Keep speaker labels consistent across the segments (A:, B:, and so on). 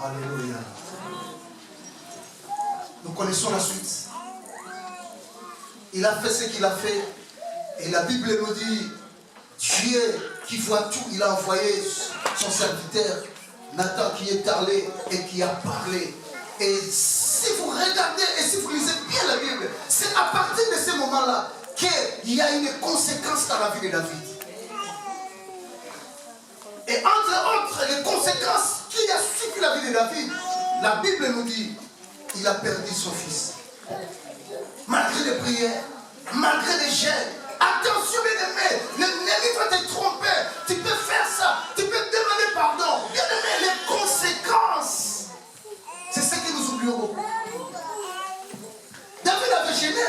A: Alléluia. Nous connaissons la suite. Il a fait ce qu'il a fait. Et la Bible nous dit, Dieu qui voit tout, il a envoyé son serviteur, Nathan, qui est allé et qui a parlé. Et si vous regardez et si vous lisez bien la Bible, c'est à partir de ce moment-là qu'il y a une conséquence dans la vie de David. Et entre autres, les conséquences qui a suivi la vie de David, la Bible nous dit, il a perdu son fils. Malgré les prières, malgré les jeûnes. Attention bien-aimé, l'ennemi va te tromper. Tu peux faire ça, tu peux demander pardon. Bien-aimé, les conséquences, c'est ce que nous oublions beaucoup. David avait gêné.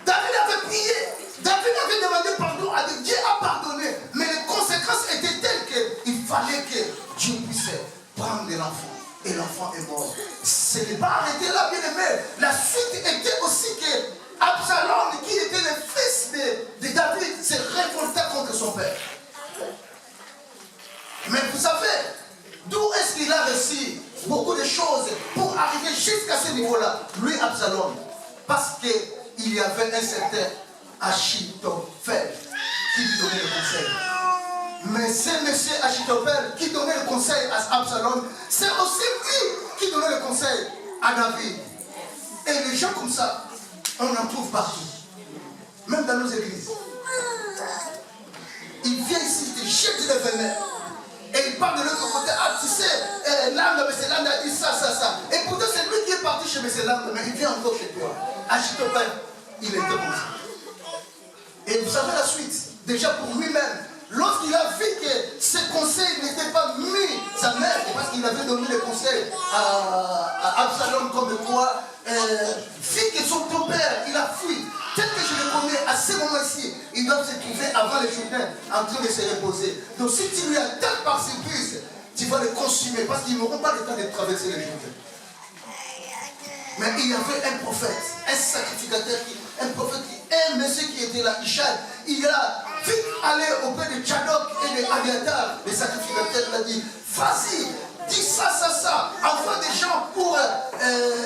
A: David avait prié. David avait demandé pardon à Dieu. Dieu a pardonné. Mais les conséquences étaient telles qu'il fallait que Dieu puisse prendre l'enfant. Et l'enfant est mort. Ce n'est pas arrêté là, bien-aimé. La suite était aussi que Absalom, qui était le fils de David, s'est révolté contre son père. Mais vous savez, d'où est-ce qu'il a reçu beaucoup de choses pour arriver jusqu'à ce niveau-là? Lui, Absalom. Parce qu'il y avait un certain Achitophel qui lui donnait le conseil. Mais c'est monsieur Achitophel qui donnait le conseil à Absalom. C'est aussi lui qui donnait le conseil à David. Et les gens comme ça, on en trouve partout. Même dans nos églises. Il vient ici, il jette le venin. Et il parle de l'autre côté. Ah, tu sais, l'âme de M. Land a dit ça, ça, ça. Et pourtant, c'est lui qui est parti chez M. Land, mais il vient encore chez toi. Achitophel, il était comme ça. Et vous savez la suite. Déjà pour lui-même, lorsqu'il a vu que ce conseil n'était pas mis sa mère, parce qu'il avait donné le conseil à Absalom comme quoi, vu que son père, il a fui. Tel que je le connais, à ce moment-ci, ils doivent se trouver avant les Jourdains en train de se reposer. Donc si tu lui attaques par surprise, tu vas le consumer parce qu'ils n'auront pas le temps de traverser les Jourdains. Mais il y avait un prophète, un sacrificateur, un prophète un monsieur qui était là, Ishad. Il a vite allé auprès de Tchadok et de Abiatar, les sacrificateurs. Il a dit, vas-y, dis ça, ça, ça. Envoie des gens pour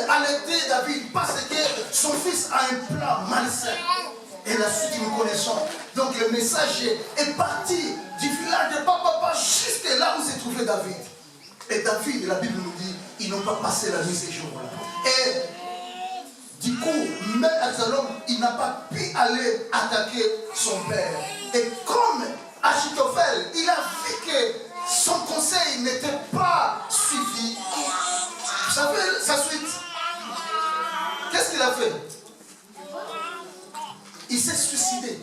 A: alerter David parce que son fils a un plan malsain. Et la suite, nous connaissons. Donc le message est parti du village de Papa jusque là où se trouvait David. Et David, la Bible nous dit, ils n'ont pas passé la nuit ces jours-là. Et du coup, même Absalom, il n'a pas pu aller attaquer son père. Et comme Achitophel, il a vu que son conseil n'était pas suivi. Vous savez sa suite? Qu'est-ce qu'il a fait? Il s'est suicidé.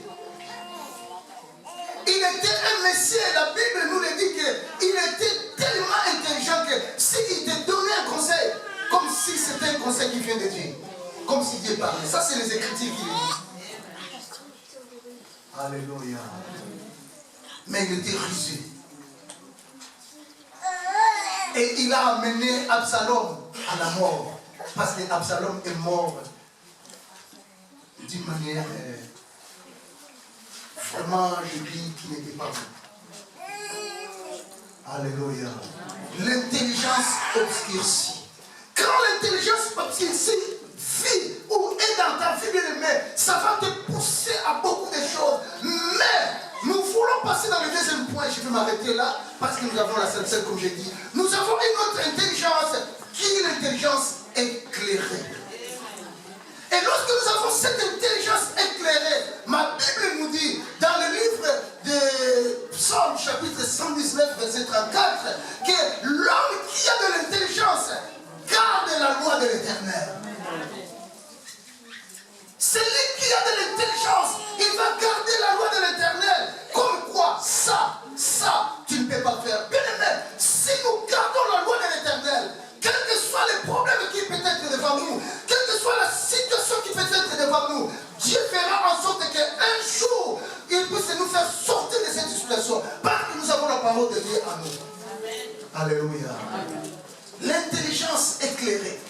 A: Il était un messie, la Bible nous le dit qu'il était tellement intelligent que s'il te donnait un conseil, comme si c'était un conseil qui vient de Dieu. Comme si Dieu parlait. Ça, c'est les Écritures qui le disent. Alléluia. Mais il était rusé. Et il a amené Absalom à la mort. Parce que Absalom est mort d'une manière vraiment, je dis, qui n'était pas bonne. Alléluia. L'intelligence obscurcie. Quand l'intelligence obscurcie vit ou est dans ta vie bien-aimée, ça va te pousser à beaucoup de choses. Mais nous voulons passer dans le deuxième point. Je vais m'arrêter là parce que nous avons la seule comme j'ai dit. Nous avons une autre intelligence qui est l'intelligence éclairée. Et lorsque nous avons cette intelligence éclairée, ma Bible nous dit dans le livre de Psaume chapitre 119 verset 34 que l'homme qui a de l'intelligence garde la loi de l'Éternel. Celui qui a de l'intelligence, il va garder la loi de l'Éternel. Comme quoi, ça, tu ne peux pas faire. Bien aimé, si nous gardons la loi de l'Éternel, quels que soient les problèmes qui peuvent être devant nous, quelle que soit la situation qui peut être devant nous, Dieu fera en sorte qu'un jour, il puisse nous faire sortir de cette situation. Parce que nous avons la parole de Dieu en nous. Alléluia. L'intelligence éclairée.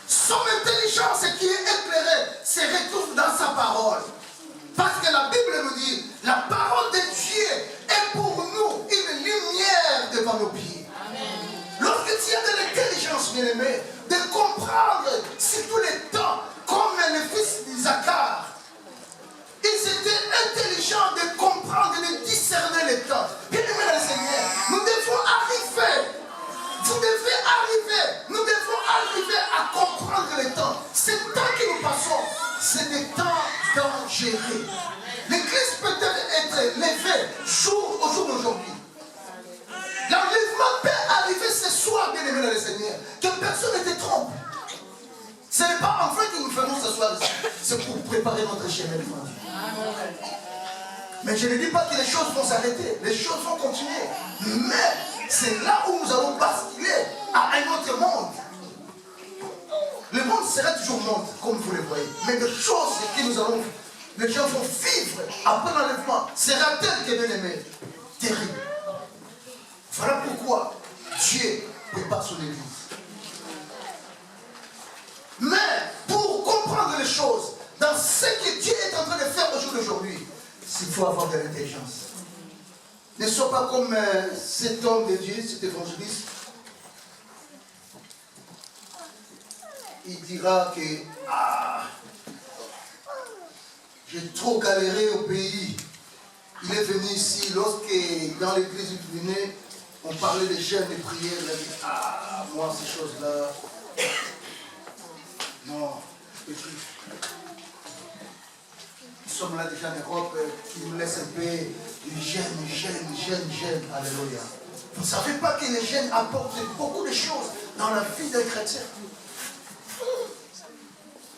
A: Son intelligence qui est éclairée se retrouve dans sa parole. Parce que la Bible nous dit, la parole de Dieu est pour nous une lumière devant nos pieds. Amen. bien-aimé, de comprendre sur tous les temps, comme le fils d'Isaacar. Ils étaient intelligents de comprendre, de discerner les temps. Bien-aimé dans le Seigneur, nous devons arriver. Vous devez arriver. Nous devons arriver à comprendre les temps. Ces temps que nous passons, c'est des temps dangereux. L'Église peut être levée au jour d'aujourd'hui. L'enlèvement peut arriver ce soir, bien-aimé dans le Seigneur. Que personne ne te trompe. Ce n'est pas enfin que nous faisons ce soir ici. C'est pour préparer notre chemin de vie. Mais je ne dis pas que les choses vont s'arrêter. Les choses vont continuer. Mais c'est là où nous allons basculer à un autre monde. Le monde sera toujours monde, comme vous le voyez. Mais les choses que les gens vont vivre après l'enlèvement sera-t-elle que bien-aimé? Terrible. Voilà pourquoi Dieu prépare son Église. Mais pour comprendre les choses, dans ce que Dieu est en train de faire aujourd'hui, il faut avoir de l'intelligence. Ne sois pas comme cet homme de Dieu, cet évangéliste. Il dira que j'ai trop galéré au pays. Il est venu ici, lorsque dans l'église il venait, on parlait des jeûnes, des prières. Il a dit, moi ces choses-là, non, nous sommes là déjà en Europe, qui nous laissent un peu, ils gênent, alléluia. Vous ne savez pas que les gènes apportent beaucoup de choses dans la vie d'un chrétien.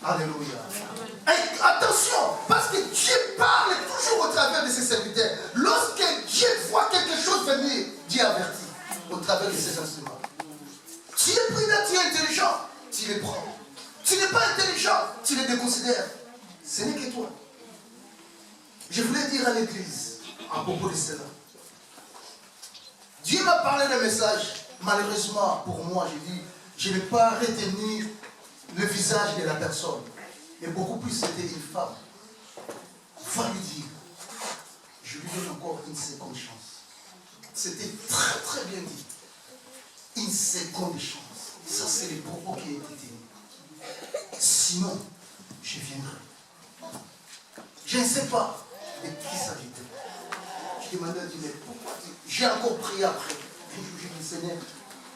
A: Alléluia. Et attention, parce que Dieu parle toujours au travers de ses serviteurs. Lorsque Dieu voit quelque chose venir, Dieu avertit au travers de ses instruments. Tu es prudent, tu es intelligent, tu les prends. Tu n'es pas intelligent, tu les déconsidères. Ce n'est que toi. Je voulais dire à l'église, à propos de cela. Dieu m'a parlé d'un message. Malheureusement, pour moi, j'ai dit, je n'ai pas retenu le visage de la personne. Mais beaucoup plus, c'était une femme. Il faut lui dire, je lui donne encore une seconde chance. C'était très très bien dit. Une seconde chance. Ça, c'est les propos qui ont été tenus. Sinon, je viendrai. Je ne sais pas de qui s'agit-il. Je demandais à Dieu, mais pourquoi j'ai encore prié après. Un jour, j'ai dit, Seigneur,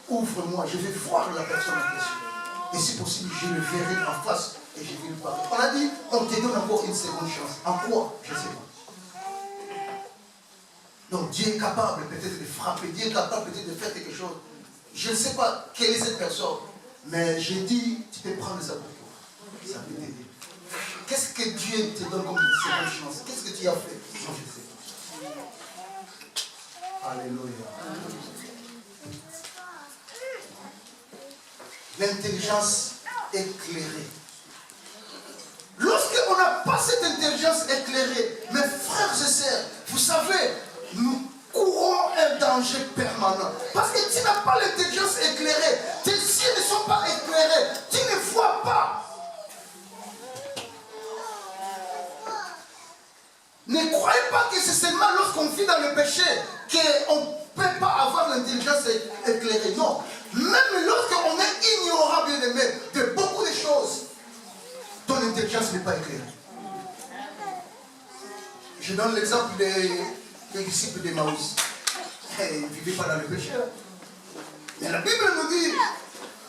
A: ouvre-moi, je vais voir la personne en question. Et si possible, je le verrai en face et je vais lui parler. On a dit, on te donne encore une seconde chance. En quoi? Je ne sais pas. Donc Dieu est capable peut-être de frapper, Dieu est capable peut-être de faire quelque chose. Je ne sais pas quelle est cette personne, mais j'ai dit, tu peux prendre ça pour toi. Ça peut t'aider. Qu'est-ce que Dieu te donne comme une seconde chance? Qu'est-ce que tu as fait? Non, je sais pas. Alléluia. L'intelligence éclairée. Lorsqu'on n'a pas cette intelligence éclairée, mes frères et sœurs, vous savez, nous courons un danger permanent. Parce que tu n'as pas l'intelligence éclairée, tes yeux ne sont pas éclairés, tu ne vois pas. Ne croyez pas que c'est seulement lorsqu'on vit dans le péché qu'on ne peut pas avoir l'intelligence éclairée. Non. Même lorsqu'on est ignorant, bien aimé, de beaucoup de choses, ton intelligence n'est pas éclairée. Je donne l'exemple des disciples d'Emmaüs. Ils ne vivaient pas dans le péché. Mais la Bible nous dit,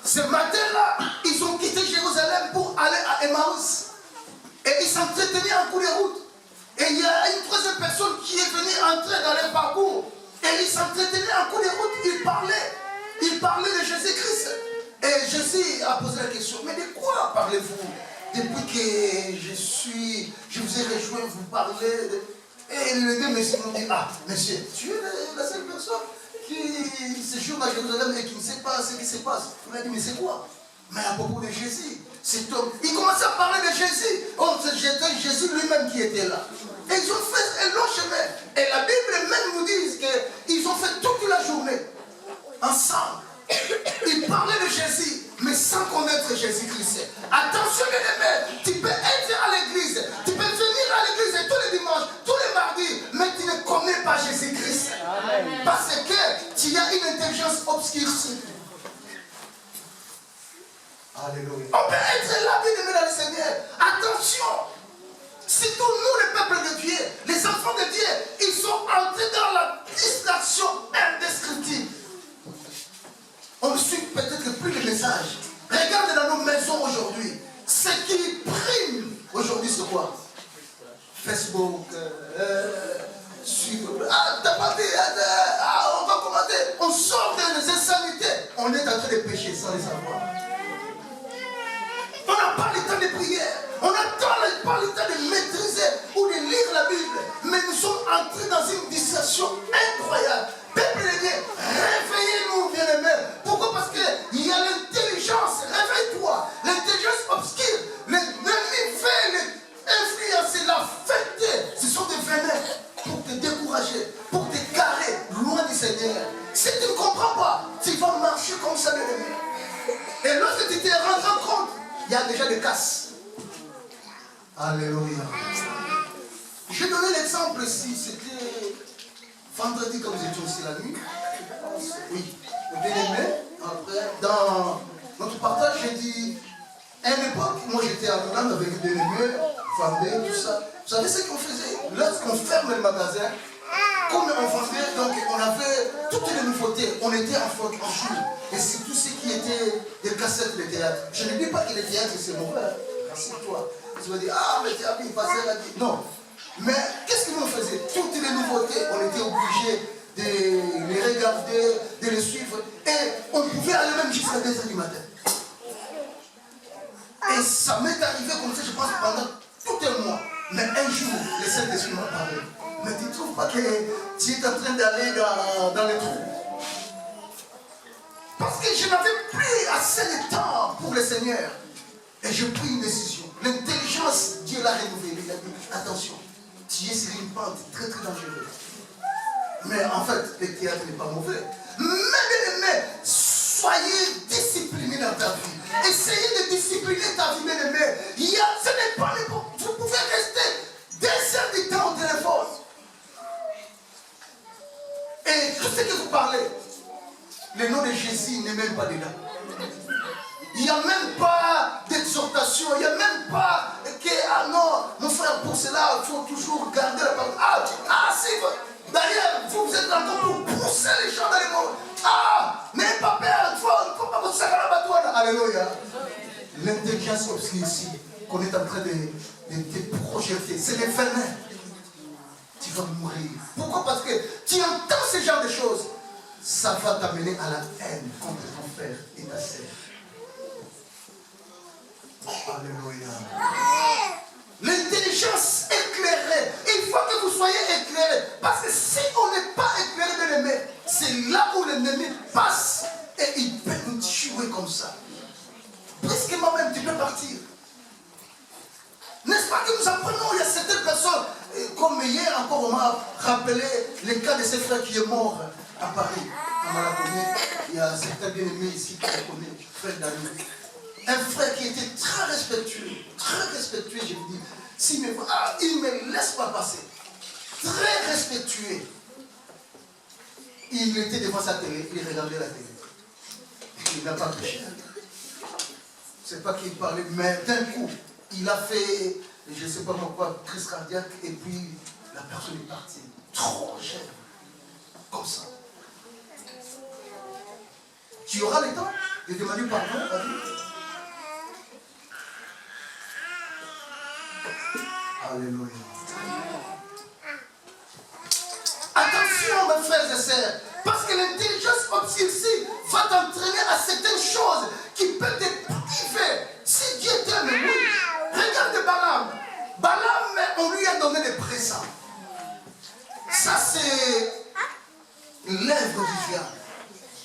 A: ce matin-là, ils ont quitté Jérusalem pour aller à Emmaüs. Et ils s'entretenaient en cours de route. Et il y a une troisième personne qui est venue entrer dans leur parcours. Et ils s'entretenaient en cours de route. Ils parlaient de Jésus-Christ. Et Jésus a posé la question, mais de quoi parlez-vous? Depuis que je vous ai rejoint, vous parlez de... Et les deux messieurs m'ont dit, monsieur, tu es la seule personne qui séjourne à Jérusalem et qui ne sait pas ce qui se passe. On a dit, mais c'est quoi? Mais à propos de Jésus, cet homme, il commençait à parler de Jésus. Oh, c'était Jésus lui-même qui était là. Et ils ont fait un long chemin. Et la Bible même nous dit qu'ils ont fait toute la journée ensemble. Ils parlaient de Jésus, mais sans connaître Jésus-Christ. Attention, bien aimé, tu peux être à l'église, tu peux venir à l'église tous les dimanches, tous les mardis, mais tu ne connais pas Jésus-Christ. Parce que tu as une intelligence obscurcie. Alléluia. On peut être là, bien aimé dans le Seigneur. Attention. Surtout nous, le peuple de Dieu, les enfants de Dieu, ils sont entrés dans la distraction indescriptible. On ne suit peut-être plus les messages. Regarde dans nos maisons aujourd'hui. Ce qui prime aujourd'hui, c'est quoi? Facebook, suivre. Ah, t'as pas dit, on va commenter. On sort des insanités. On est en train de pécher sans les savoir. On n'a pas le temps de prière. On n'a pas le temps de maîtriser ou de lire la Bible. Mais nous sommes entrés dans une distraction incroyable. Peuple de Dieu, réveillez-nous, bien-aimés. Pourquoi? Parce qu'il y a l'intelligence. Réveille-toi. L'intelligence obscure. L'ennemi fait influencer, l'affecter. Ce sont des venins pour te décourager, pour te carrer loin du Seigneur. Si tu ne comprends pas, tu vas marcher comme ça, bien-aimé. Et lorsque tu te rends compte, il y a déjà des casses. Alléluia. Je donnais l'exemple ici, c'était vendredi quand nous étions ici la nuit. Oui, le bien-aimé. Après, dans notre partage, j'ai dit, à une époque, moi j'étais à Hollande avec le bien-aimé, vendait, tout ça. Vous savez ce qu'on faisait? Lorsqu'on ferme le magasin, comme on vendait, donc on avait toutes les nouveautés. On était en jour. Et c'est tout ce qui était des cassettes de théâtre. Je ne dis pas que le théâtre c'est mauvais. Rassure-toi. Tu vas dire, ah, mais tu as vu, il passait là. Non. Mais qu'est-ce que nous faisions? Toutes les nouveautés, on était obligés de les regarder, de les suivre. Et on pouvait aller même jusqu'à 2h du matin. Et ça m'est arrivé comme ça, je pense, pendant tout un mois. Mais un jour, le Saint-Esprit m'a parlé. Mais tu ne trouves pas que tu es en train d'aller dans les trous? Parce que je n'avais plus assez de temps pour le Seigneur. Et j'ai pris une décision. L'intelligence, Dieu l'a renouvelée. Il a dit, attention, tu es sur une pente très très dangereuse. Mais en fait, le théâtre n'est pas mauvais. Mais soyez disciplinés dans ta vie. Essayez de discipliner ta vie, bien-aimé. Ce n'est pas le bon. Vous pouvez rester des heures du temps au téléphone. Et tout ce que vous parlez, le nom de Jésus n'est même pas dedans. Il n'y a même pas d'exhortation, il n'y a même pas que, ah non, mon frère, pour cela, il faut toujours garder la parole. Ah, c'est vrai. D'ailleurs, vous êtes encore pour pousser les gens dans les mondes. Ah, n'ayez pas peur, il faut pas vous savoir la batoine. Alléluia. L'intelligence obscure ici, qu'on est en train de projeter, c'est les venin. Tu vas mourir. Pourquoi? Parce que tu entends ce genre de choses. Ça va t'amener à la haine contre ton frère et ta sœur. Alléluia. L'intelligence éclairée. Il faut que vous soyez éclairés. Parce que si on n'est pas éclairé, bien aimé, c'est là où l'ennemi passe et il peut nous tuer comme ça. Presque moi-même, tu peux partir. N'est-ce pas que nous apprenons, il y a certaines personnes, comme hier encore, on m'a rappelé le cas de ce frère qui est mort à Paris, à Malakoné. Il y a certains bien-aimés ici qui le connaissent, frère Daniel. Un frère qui était très respectueux, je vous dis. Il ne me laisse pas passer. Très respectueux. Il était devant sa télé, il regardait la télé. Il n'a pas touché. C'est pas qu'il parlait, mais d'un coup, il a fait, je ne sais pas quoi, crise cardiaque, et puis la personne est partie. Trop jeune. Comme ça. Tu auras le temps de demander pardon à Dieu. Alléluia. Attention, mes frères et sœurs, parce que l'intelligence obscure va t'entraîner à certaines choses qui peuvent te priver. Si Dieu t'aime, oui. Regarde Balaam. Balaam, on lui a donné des présents. Ça, c'est l'œuvre du diable.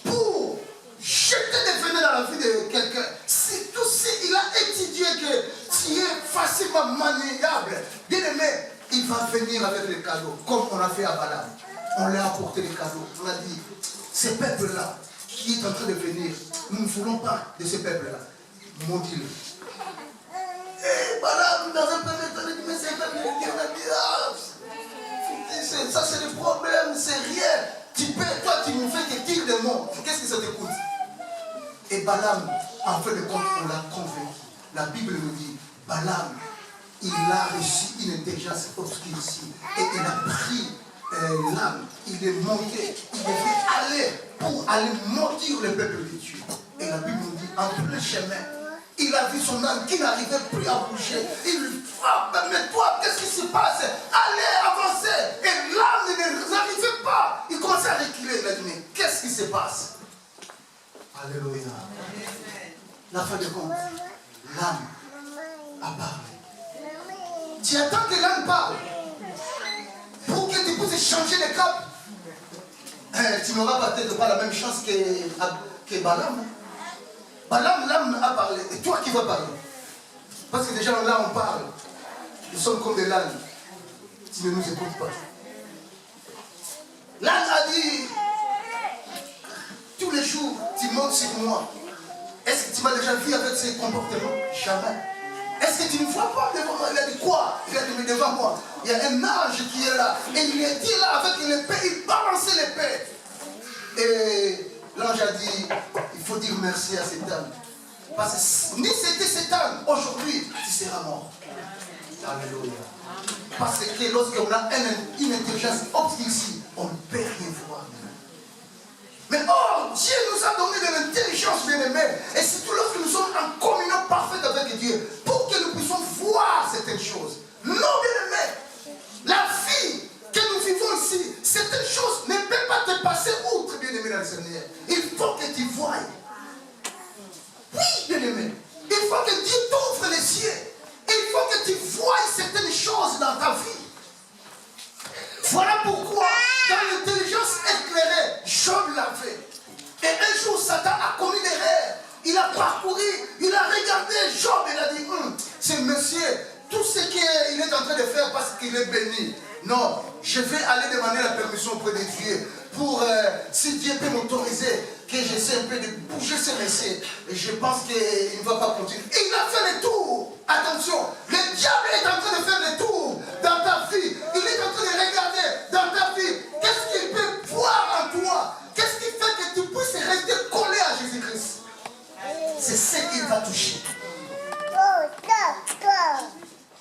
A: Pour jeter des venin dans la vie de quelqu'un. Surtout s'il a étudié que tu es facilement maniable, bien aimé, il va venir avec les cadeaux, comme on a fait à Balaam. On lui a apporté les cadeaux. On a dit, ce peuple-là, qui est en train de venir, nous ne voulons pas de ce peuple-là. Maudit-le. Et Balaam, dans un premier temps, il dit, mais c'est un peuple qui on a dit, ça c'est le problème, c'est rien. Toi, tu me fais que dire des mots. Qu'est-ce que ça te coûte? Et Balaam, En fait de compte, on l'a convaincu. La Bible nous dit, Balaam, il a reçu une intelligence obscurcie et il a pris l'âme, il est monté, il devait aller pour aller maudire le peuple de Dieu. Et la Bible nous dit, en plein chemin, il a vu son âme qui n'arrivait plus à bouger. Il lui frappe, mais toi, qu'est-ce qui se passe? Allez, avancez. Et l'âme n'arrivait pas. Il commençait à reculer. Il a dit, mais qu'est-ce qui se passe? Alléluia. La fin de compte, l'âme a parlé. Tu attends que l'âme parle pour que tu puisses changer de cap. Tu n'auras peut-être pas la même chance que Balaam. Balaam, l'âme a parlé. Et toi qui vas parler? Parce que déjà là on parle. Nous sommes comme des l'âne. Tu ne nous écoutes pas. L'âne a dit, tous les jours, tu montes sur moi. Est-ce que tu m'as déjà vu avec ces comportements? Jamais. Est-ce que tu ne vois pas devant moi? Il a dit quoi? Il a dit, mais devant moi, il y a un ange qui est là. Et il était là avec l'épée, il balançait l'épée. Et l'ange a dit, il faut dire merci à cet homme. Parce que ni c'était cet homme, aujourd'hui, tu seras mort. Alléluia. Parce que lorsqu'on a une intelligence obscure, on ne peut rien voir. Mais oh, Dieu nous a donné de l'intelligence, bien-aimée. Et surtout lorsque nous sommes en communion parfaite avec Dieu, pour que nous puissions voir certaines choses. Non, bien-aimé, la vie que nous vivons ici, certaines choses ne peuvent pas te passer outre, bien-aimé dans le Seigneur. Il faut que tu voies. Oui, bien-aimé. Il faut que Dieu t'ouvre les yeux. Il faut que tu voies certaines choses dans ta vie. Voilà pourquoi, dans l'intelligence éclairée, Job l'a fait. Et un jour, Satan a commis l'erreur. Il a parcouru, il a regardé Job et il a dit, c'est monsieur, tout ce qu'il est en train de faire parce qu'il est béni. Non, je vais aller demander la permission auprès de Dieu pour, si Dieu peut m'autoriser, que j'essaie un peu de bouger ce monsieur. Et je pense qu'il ne va pas continuer. Il a fait le tour. Attention, le diable est en train de faire le tour dans ta vie. Il est en train de regarder dans ta vie. Qu'est-ce qu'il peut voir en toi? Qu'est-ce qui fait que tu puisses rester collé à Jésus-Christ? C'est ce qu'il va toucher.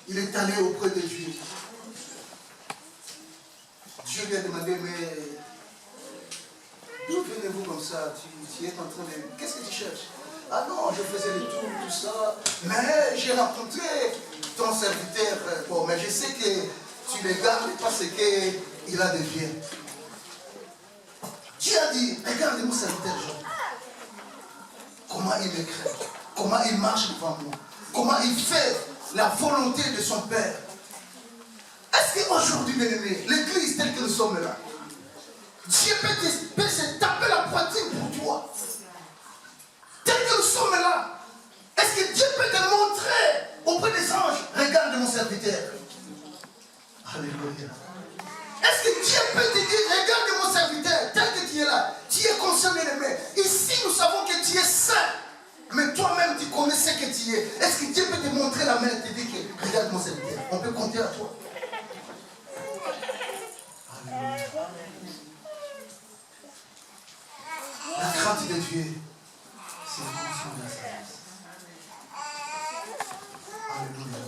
A: Il est allé auprès de Dieu. Dieu lui a demandé, mais d'où venez-vous comme ça? Tu es en train de... Qu'est-ce que tu cherches? Ah non, je faisais le tour, tout ça. Mais j'ai rencontré ton serviteur. Bon, mais je sais que tu le gardes parce qu'il a des biens. Dieu a dit, regarde mon serviteur Job. Comment il me craint. Comment il marche devant moi. Comment il fait la volonté de son Père. Est-ce qu'aujourd'hui, bien-aimé, l'église telle que nous sommes là, Dieu peut se taper la poitrine pour toi. Tel que nous sommes là, est-ce que Dieu peut te montrer auprès des anges, regarde mon serviteur. Alléluia. Est-ce que Dieu peut te dire, regarde mon serviteur, tel que tu es là, tu es conscient, bien-aimé. Ici, nous savons que tu es saint, mais toi-même, tu connais ce que tu es. Est-ce que Dieu peut te montrer la main et te dire que regarde mon serviteur, on peut compter à toi? Alléluia. La crainte de Dieu, c'est la fonction de la sagesse. Alléluia.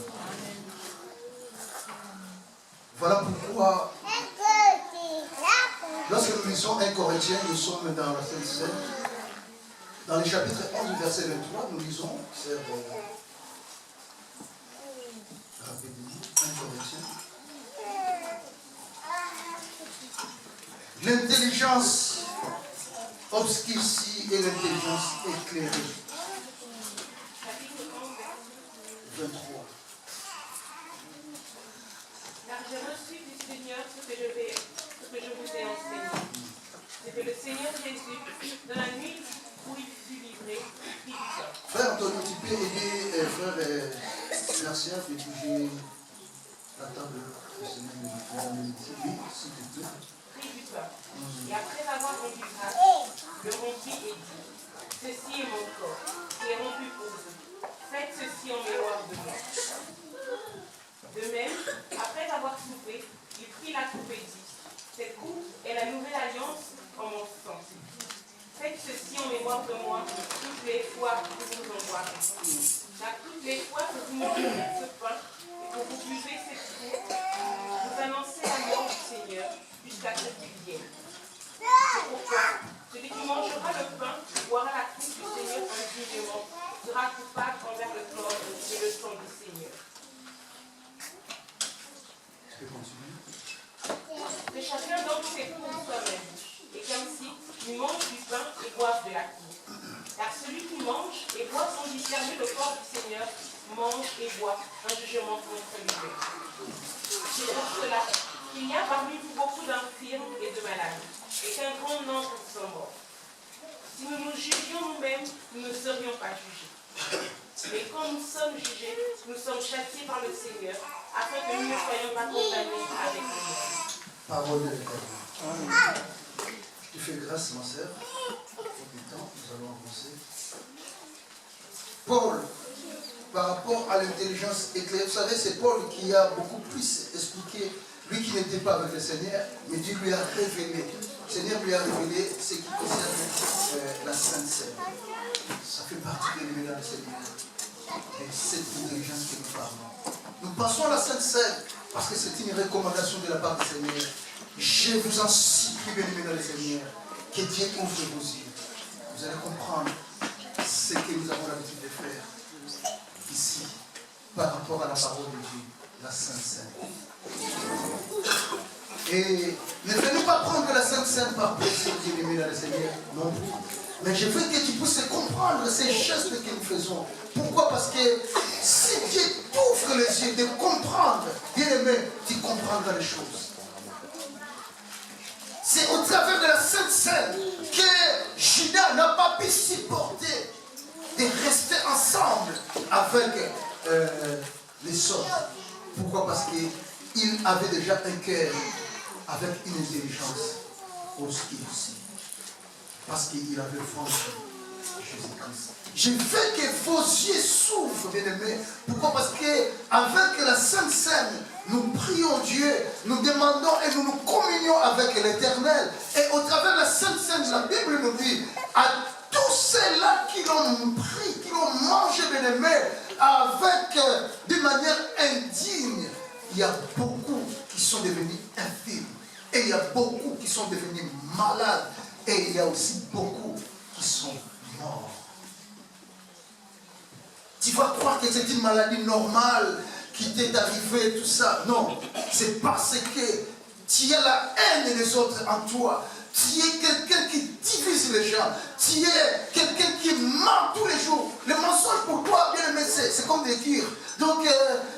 A: Voilà pourquoi, lorsque nous lisons 1 Corinthiens, nous sommes dans la Sainte Seine. Dans le chapitre 11, verset 23, nous lisons, c'est rapidement, 1 Corinthiens. L'intelligence obscurcie et l'intelligence éclairée. 23.
B: Car j'ai reçu du Seigneur ce que je vous ai enseigné. C'est que le Seigneur Jésus, dans la nuit où il fut livré, prit du pain.
A: Frère Antonio, tu peux aider frère Garcia à bouger la table du Seigneur. Oui, s'il te plaît.
B: Prit du pain. Et après avoir rendu grâce, le rompit et dit, ceci est mon corps, qui est rompu pour vous. Faites ceci en mémoire de moi. De même, après avoir soupé, il prit la coupe et dit, cette coupe est la nouvelle alliance en mon sang. Faites ceci en mémoire de moi toutes les fois que vous en boirez. Car toutes les fois que vous mangerez ce pain et que vous buvez cette coupe, vous annoncez la mort du Seigneur jusqu'à ce qu'il vienne. C'est pourquoi celui qui mangera le pain et boira la coupe du Seigneur indignement sera coupable envers le corps et le sang du Seigneur. Que chacun donc s'éprouve soi-même, et qu'ainsi il mange du pain et boive de la coupe. Car celui qui mange et boit sans discerner le corps du Seigneur mange et boit un jugement contre lui-même. C'est pour cela qu'il y a parmi vous beaucoup d'infirmes et de malades, et qu'un grand nombre sont morts. Si nous nous jugions nous-mêmes, nous ne serions pas jugés. Mais quand nous sommes jugés, nous sommes châtiés par le Seigneur, afin que nous ne soyons pas condamnés avec le monde.
A: Parole de l'Éternel. Je te fais grâce, ma sœur. Nous allons avancer. Paul, par rapport à l'intelligence éclairée, vous savez, c'est Paul qui a beaucoup plus expliqué, lui qui n'était pas avec le Seigneur, mais Dieu lui a révélé. Le Seigneur lui a révélé ce qui concerne la Sainte Seine. Ça fait partie de l'élément du Seigneur. Et cette intelligence que nous parlons. Nous passons à la Sainte Seine parce que c'est une recommandation de la part du Seigneur. Je vous en supplie, bien-aimés dans le Seigneur, que Dieu ouvre vos yeux. Vous allez comprendre ce que nous avons l'habitude de faire ici par rapport à la parole de Dieu, la Sainte Seine. Et ne venez pas prendre la Sainte Seine par plaisir, bien-aimés dans le Seigneur, non. Mais je veux que tu puisses comprendre ces gestes que nous faisons. Pourquoi? Parce que si Dieu t'ouvre les yeux de comprendre, bien-aimé, tu comprendras les choses. C'est au travers de la Sainte Seine que Judas n'a pas pu supporter de rester ensemble avec les autres. Pourquoi? Parce qu'il avait déjà un cœur avec une intelligence aussi. Parce qu'il avait foi en Jésus-Christ. Je veux que vos yeux s'ouvrent, bien-aimés. Pourquoi? Parce qu'avec la Sainte Seine, nous prions Dieu, nous demandons et nous nous communions avec l'Éternel. Et au travers de la Sainte Seine, la Bible nous dit, à tous ceux-là qui l'ont pris, qui l'ont mangé, bien-aimés, avec, de manière indigne, il y a beaucoup qui sont devenus infirmes. Et il y a beaucoup qui sont devenus malades. Et il y a aussi beaucoup qui sont morts. Tu vas croire que c'est une maladie normale qui t'est arrivée, tout ça. Non, c'est parce que tu as la haine des autres en toi. Tu es quelqu'un qui divise les gens. Tu es quelqu'un qui ment tous les jours. Le mensonge pour toi, bien aimé, c'est comme des cures. Donc,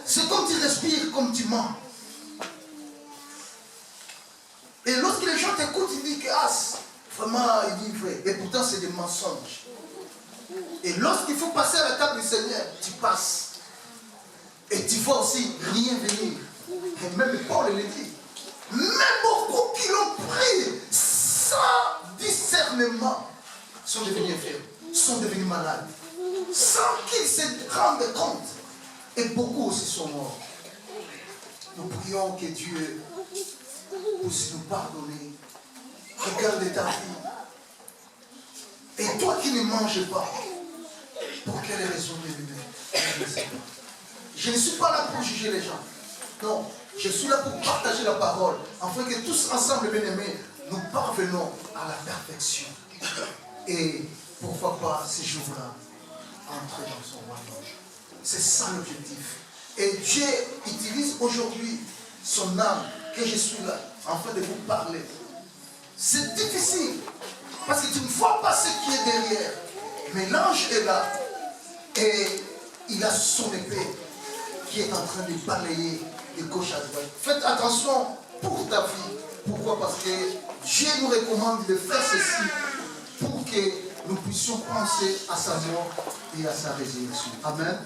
A: c'est comme tu respires, comme tu mens. Et lorsque les gens t'écoutent, ils disent que vraiment, il dit vrai. Et pourtant, c'est des mensonges. Et lorsqu'il faut passer à la table du Seigneur, tu passes. Et tu vois aussi rien venir. Et même Paul le dit. Même beaucoup qui l'ont pris sans discernement sont devenus infirmes, sont devenus malades. Sans qu'ils se rendent compte. Et beaucoup aussi sont morts. Nous prions que Dieu puisse nous pardonner. Regarde ta vie. Et toi qui ne manges pas, pour quelle raison, je ne sais pas. Je ne suis pas là pour juger les gens. Non, je suis là pour partager la parole, afin que tous ensemble, bien-aimés, nous parvenons à la perfection. Et pourquoi pas ces jours-là, entrer dans son royaume. C'est ça l'objectif. Et Dieu utilise aujourd'hui son âme, que je suis là, afin de vous parler. C'est difficile, parce que tu ne vois pas ce qui est derrière. Mais l'ange est là, et il a son épée qui est en train de balayer de gauche à droite. Faites attention pour ta vie. Pourquoi? Parce que Dieu nous recommande de faire ceci pour que nous puissions penser à sa mort et à sa résurrection. Amen.